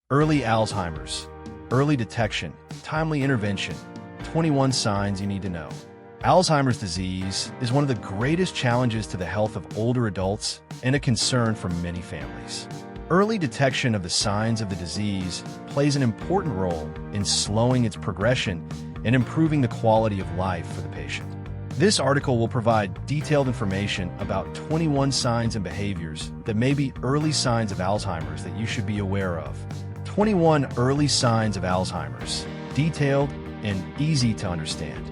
Early Alzheimer's. Early detection. Timely intervention. 21 signs you need to know. Alzheimer's disease is one of the greatest challenges to the health of older adults and a concern for many families. Early detection of the signs of the disease plays an important role in slowing its progression and improving the quality of life for the patient. This article will provide detailed information about 21 signs and behaviors that may be early signs of Alzheimer's that you should be aware of. 21 early signs of Alzheimer's, detailed and easy to understand.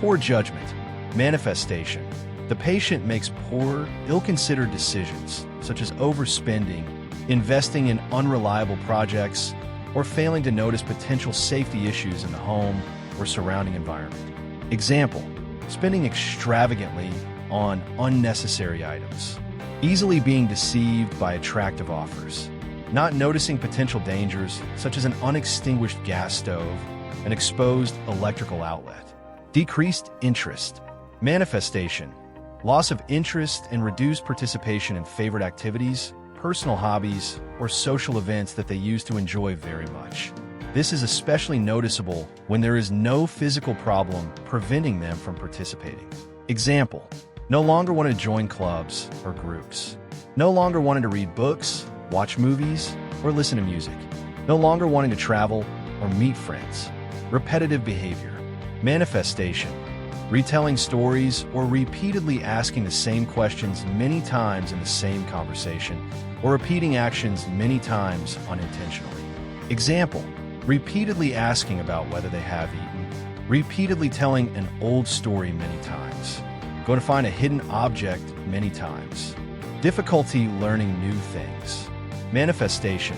Poor judgment. Manifestation. The patient makes poor, ill-considered decisions, such as overspending, investing in unreliable projects, or failing to notice potential safety issues in the home or surrounding environment. Example: spending extravagantly on unnecessary items, easily being deceived by attractive offers, not noticing potential dangers such as an unextinguished gas stove, an exposed electrical outlet. Decreased interest. Manifestation. Loss of interest and reduced participation in favorite activities, personal hobbies, or social events that they used to enjoy very much. This is especially noticeable when there is no physical problem preventing them from participating. Example: no longer want to join clubs or groups. No longer wanting to read books, watch movies, or listen to music. No longer wanting to travel or meet friends. Repetitive behavior. Manifestation. Retelling stories or repeatedly asking the same questions many times in the same conversation, or repeating actions many times unintentionally. Example: repeatedly asking about whether they have eaten, repeatedly telling an old story many times, going to find a hidden object many times. Difficulty learning new things. Manifestation.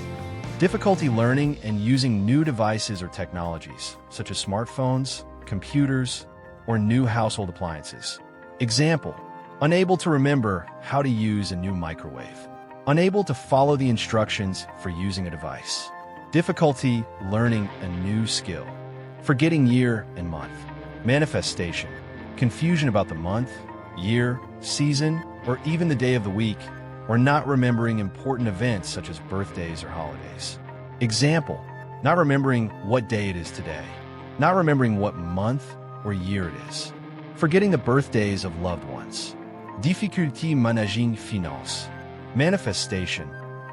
Difficulty learning and using new devices or technologies, such as smartphones, computers, or new household appliances. Example: unable to remember how to use a new microwave. Unable to follow the instructions for using a device. Difficulty learning a new skill. Forgetting year and month. Manifestation. Confusion about the month, year, season, or even the day of the week, or not remembering important events such as birthdays or holidays. Example: not remembering what day it is today. Not remembering what month or year it is. Forgetting the birthdays of loved ones. Difficulté managing finances. Manifestation.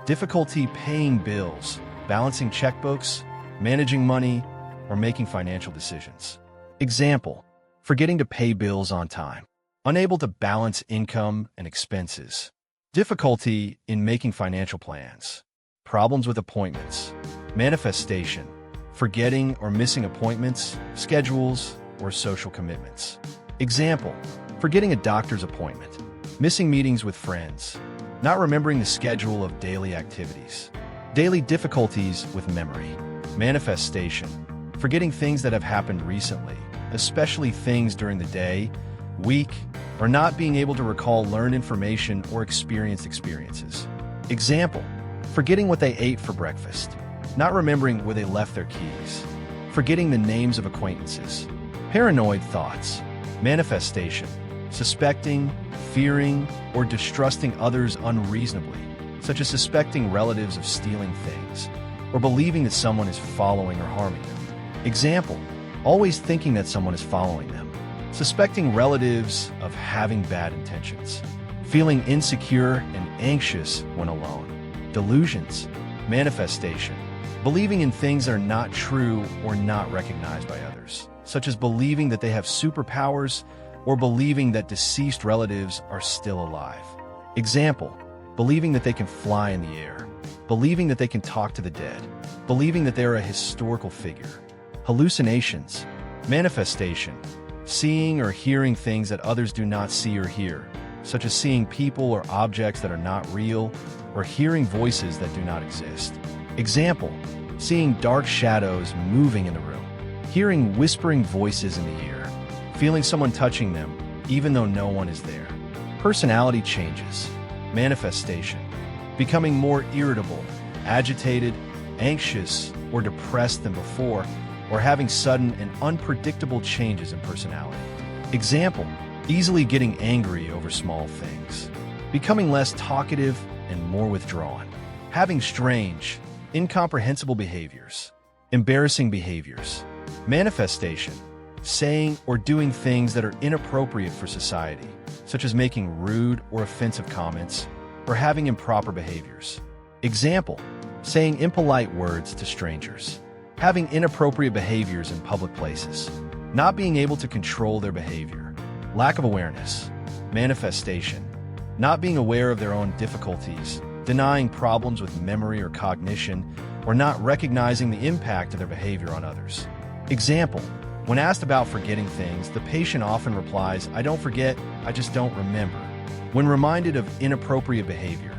Difficulty paying bills, balancing checkbooks, managing money, or making financial decisions. Example: forgetting to pay bills on time. Unable to balance income and expenses. Difficulty in making financial plans. Problems with appointments. Manifestation. Forgetting or missing appointments, schedules, or social commitments. Example: forgetting a doctor's appointment, missing meetings with friends, not remembering the schedule of daily activities. Daily difficulties with memory. Manifestation. Forgetting things that have happened recently, especially things during the day, week, or not being able to recall learned information or experienced experiences. Example: forgetting what they ate for breakfast, not remembering where they left their keys, forgetting the names of acquaintances. Paranoid thoughts. Manifestation. Suspecting, fearing, or distrusting others unreasonably, such as suspecting relatives of stealing things, or believing that someone is following or harming them. Example: always thinking that someone is following them. Suspecting relatives of having bad intentions. Feeling insecure and anxious when alone. Delusions. Manifestation. Believing in things that are not true or not recognized by others, such as believing that they have superpowers or believing that deceased relatives are still alive. Example: believing that they can fly in the air, believing that they can talk to the dead, believing that they are a historical figure. Hallucinations. Manifestation. Seeing or hearing things that others do not see or hear, such as seeing people or objects that are not real, or hearing voices that do not exist. Example: seeing dark shadows moving in the room, hearing whispering voices in the ear, feeling someone touching them even though no one is there. Personality changes. Manifestation. Becoming more irritable, agitated, anxious, or depressed than before, or having sudden and unpredictable changes in personality. Example: easily getting angry over small things, becoming less talkative and more withdrawn, having strange, incomprehensible behaviors, embarrassing behaviors, manifestation, saying or doing things that are inappropriate for society, such as making rude or offensive comments or having improper behaviors. Example, saying impolite words to strangers, having inappropriate behaviors in public places, not being able to control their behavior, lack of awareness, manifestation, not being aware of their own difficulties, denying problems with memory or cognition, or not recognizing the impact of their behavior on others. Example, when asked about forgetting things, the patient often replies, "I don't forget, I just don't remember." When reminded of inappropriate behavior,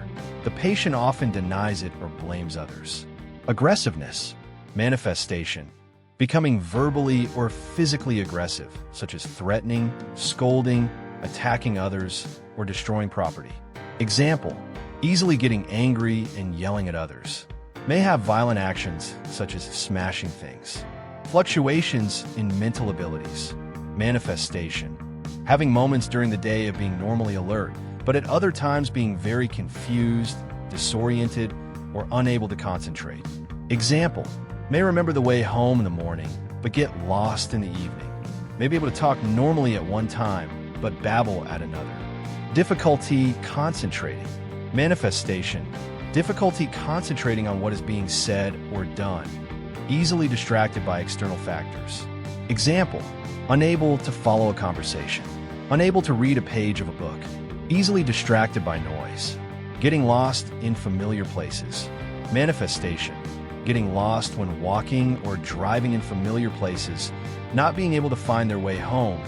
the patient often denies it or blames others. Aggressiveness, manifestation, becoming verbally or physically aggressive, such as threatening, scolding, attacking others, or destroying property. Example, easily getting angry and yelling at others. May have violent actions, such as smashing things. Fluctuations in mental abilities, manifestation, having moments during the day of being normally alert, but at other times being very confused, disoriented, or unable to concentrate. Example, may remember the way home in the morning, but get lost in the evening. May be able to talk normally at one time, but babble at another. Difficulty concentrating, manifestation, difficulty concentrating on what is being said or done, easily distracted by external factors. Example, unable to follow a conversation, unable to read a page of a book, easily distracted by noise, getting lost in familiar places. Manifestation, getting lost when walking or driving in familiar places, not being able to find their way home,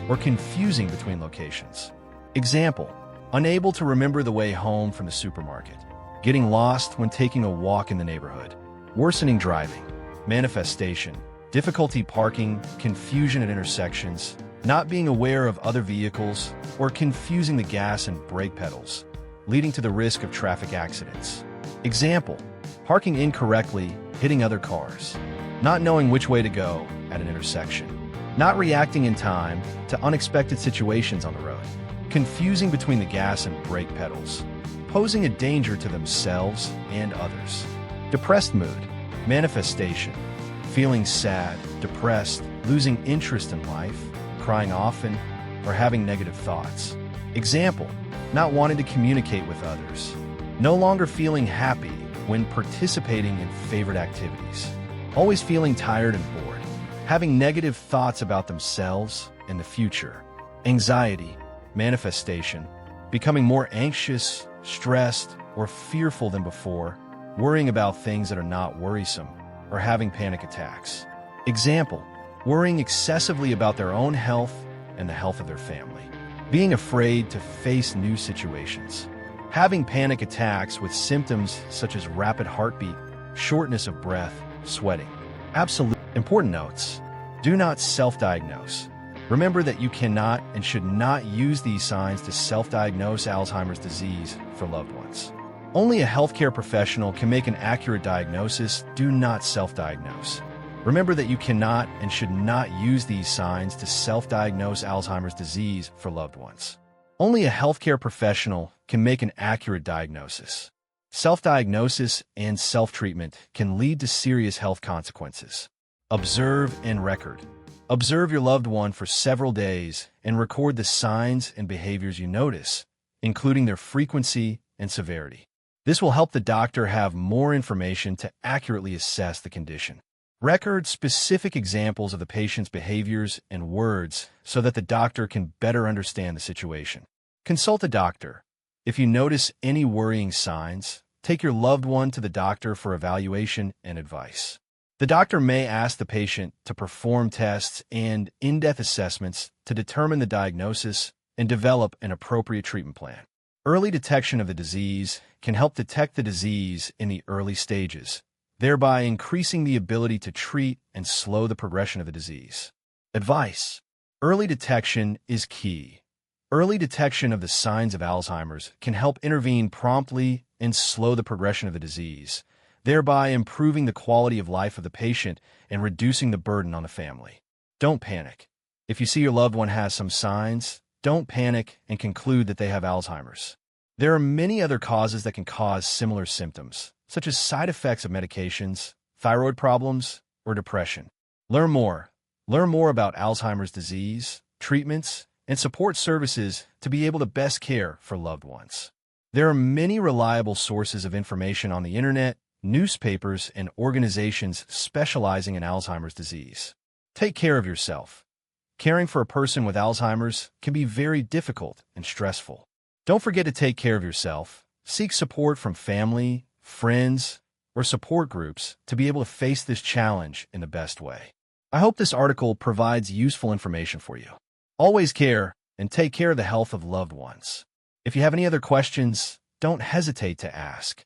or confusing between locations. Example, unable to remember the way home from the supermarket, getting lost when taking a walk in the neighborhood. Worsening driving, manifestation, difficulty parking, confusion at intersections, not being aware of other vehicles, or confusing the gas and brake pedals, leading to the risk of traffic accidents. Example, parking incorrectly, hitting other cars, not knowing which way to go at an intersection, not reacting in time to unexpected situations on the road, confusing between the gas and brake pedals, posing a danger to themselves and others. Depressed mood, manifestation, feeling sad, depressed, losing interest in life, crying often, or having negative thoughts. Example, not wanting to communicate with others, no longer feeling happy when participating in favorite activities, always feeling tired and bored, having negative thoughts about themselves and the future. Anxiety, manifestation, becoming more anxious, stressed, or fearful than before, worrying about things that are not worrisome, or having panic attacks. Example, worrying excessively about their own health and the health of their family. Being afraid to face new situations. Having panic attacks with symptoms such as rapid heartbeat, shortness of breath, sweating. Absolute important notes. Do not self-diagnose. Remember that you cannot and should not use these signs to self-diagnose Alzheimer's disease for loved ones. Only a healthcare professional can make an accurate diagnosis. Do not self-diagnose. Remember that you cannot and should not use these signs to self-diagnose Alzheimer's disease for loved ones. Only a healthcare professional can make an accurate diagnosis. Self-diagnosis and self-treatment can lead to serious health consequences. Observe and record. Observe your loved one for several days and record the signs and behaviors you notice, including their frequency and severity. This will help the doctor have more information to accurately assess the condition. Record specific examples of the patient's behaviors and words so that the doctor can better understand the situation. Consult a doctor. If you notice any worrying signs, take your loved one to the doctor for evaluation and advice. The doctor may ask the patient to perform tests and in-depth assessments to determine the diagnosis and develop an appropriate treatment plan. Early detection of the disease can help detect the disease in the early stages, thereby increasing the ability to treat and slow the progression of the disease. Advice: early detection is key. Early detection of the signs of Alzheimer's can help intervene promptly and slow the progression of the disease, thereby improving the quality of life of the patient and reducing the burden on the family. Don't panic. If you see your loved one has some signs, don't panic and conclude that they have Alzheimer's. There are many other causes that can cause similar symptoms, such as side effects of medications, thyroid problems, or depression. Learn more. Learn more about Alzheimer's disease, treatments, and support services to be able to best care for loved ones. There are many reliable sources of information on the internet, newspapers, and organizations specializing in Alzheimer's disease. Take care of yourself. Caring for a person with Alzheimer's can be very difficult and stressful. Don't forget to take care of yourself. Seek support from family, friends, or support groups to be able to face this challenge in the best way. I hope this article provides useful information for you. Always care and take care of the health of loved ones. If you have any other questions, don't hesitate to ask.